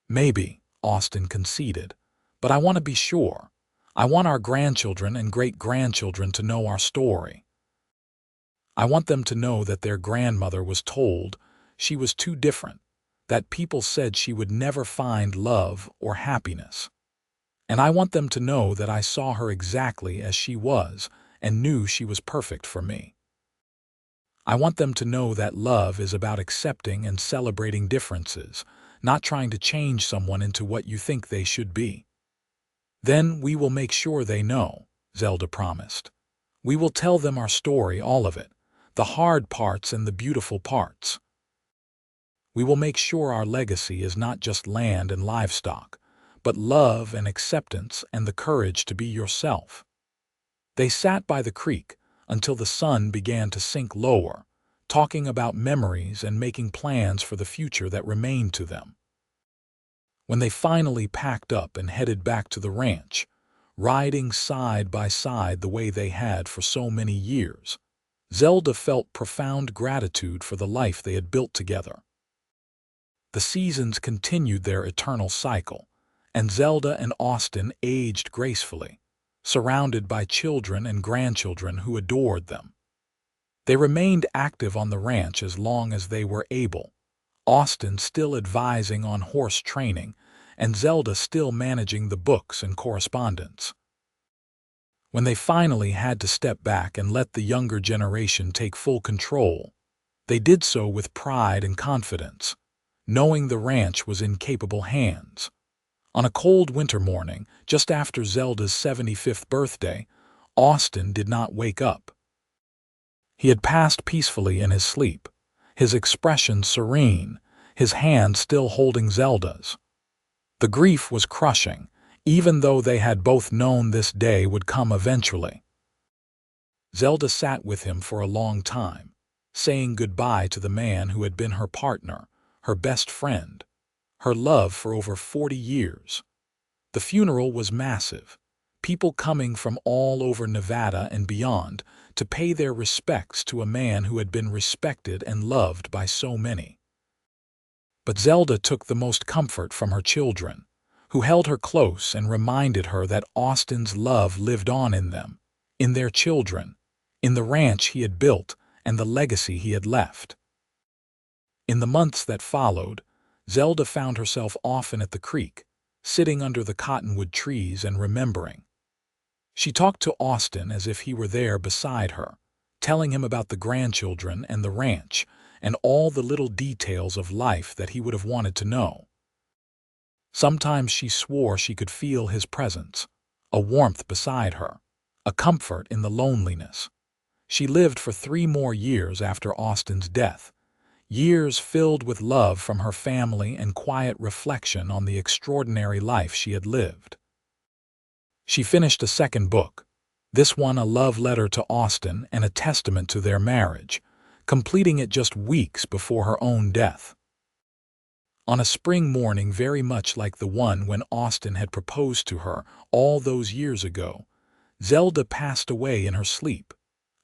"Maybe," Austin conceded, "but I want to be sure. I want our grandchildren and great-grandchildren to know our story. I want them to know that their grandmother was told she was too different, that people said she would never find love or happiness. And I want them to know that I saw her exactly as she was and knew she was perfect for me. I want them to know that love is about accepting and celebrating differences, not trying to change someone into what you think they should be." "Then we will make sure they know," Zelda promised. "We will tell them our story, all of it, the hard parts and the beautiful parts. We will make sure our legacy is not just land and livestock, but love and acceptance and the courage to be yourself." They sat by the creek until the sun began to sink lower, talking about memories and making plans for the future that remained to them. When they finally packed up and headed back to the ranch, riding side by side the way they had for so many years, Zelda felt profound gratitude for the life they had built together. The seasons continued their eternal cycle, and Zelda and Austin aged gracefully, surrounded by children and grandchildren who adored them. They remained active on the ranch as long as they were able, Austin still advising on horse training and Zelda still managing the books and correspondence. When they finally had to step back and let the younger generation take full control, they did so with pride and confidence, knowing the ranch was in capable hands. On a cold winter morning, just after Zelda's 75th birthday, Austin did not wake up. He had passed peacefully in his sleep, his expression serene, his hand still holding Zelda's. The grief was crushing, even though they had both known this day would come eventually. Zelda sat with him for a long time, saying goodbye to the man who had been her partner, her best friend, her love for over 40 years. The funeral was massive, people coming from all over Nevada and beyond to pay their respects to a man who had been respected and loved by so many. But Zelda took the most comfort from her children, who held her close and reminded her that Austin's love lived on in them, in their children, in the ranch he had built, and the legacy he had left. In the months that followed, Zelda found herself often at the creek, sitting under the cottonwood trees and remembering. She talked to Austin as if he were there beside her, telling him about the grandchildren and the ranch and all the little details of life that he would have wanted to know. Sometimes she swore she could feel his presence, a warmth beside her, a comfort in the loneliness. She lived for 3 more years after Austin's death, years filled with love from her family and quiet reflection on the extraordinary life she had lived. She finished a second book, this one a love letter to Austin and a testament to their marriage, completing it just weeks before her own death. On a spring morning very much like the one when Austin had proposed to her all those years ago, Zelda passed away in her sleep,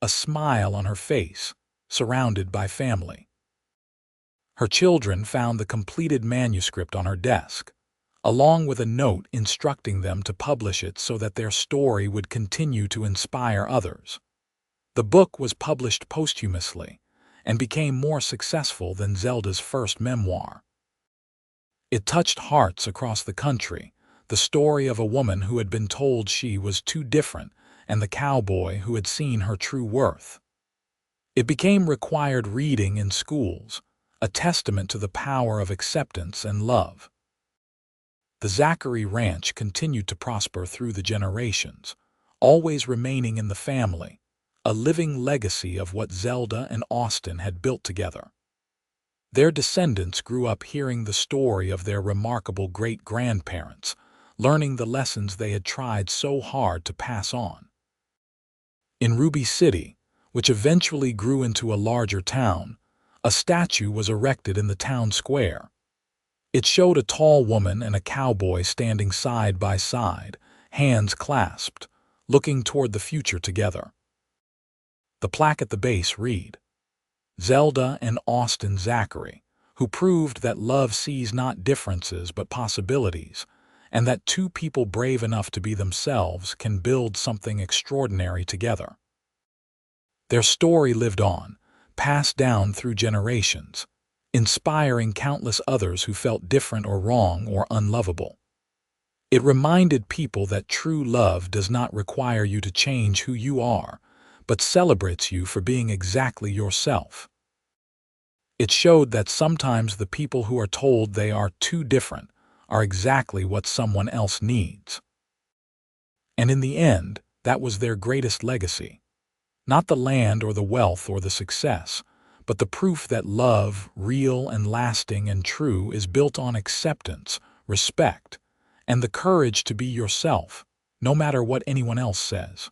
a smile on her face, surrounded by family. Her children found the completed manuscript on her desk, along with a note instructing them to publish it so that their story would continue to inspire others. The book was published posthumously and became more successful than Zelda's first memoir. It touched hearts across the country, the story of a woman who had been told she was too different and the cowboy who had seen her true worth. It became required reading in schools, a testament to the power of acceptance and love. The Zachary Ranch continued to prosper through the generations, always remaining in the family, a living legacy of what Zelda and Austin had built together. Their descendants grew up hearing the story of their remarkable great-grandparents, learning the lessons they had tried so hard to pass on. In Ruby City, which eventually grew into a larger town, a statue was erected in the town square. It showed a tall woman and a cowboy standing side by side, hands clasped, looking toward the future together. The plaque at the base read, "Zelda and Austin Zachary, who proved that love sees not differences but possibilities, and that 2 people brave enough to be themselves can build something extraordinary together." Their story lived on, passed down through generations, inspiring countless others who felt different or wrong or unlovable. It reminded people that true love does not require you to change who you are, but celebrates you for being exactly yourself. It showed that sometimes the people who are told they are too different are exactly what someone else needs. And in the end, that was their greatest legacy. Not the land or the wealth or the success, but the proof that love, real and lasting and true, is built on acceptance, respect, and the courage to be yourself, no matter what anyone else says.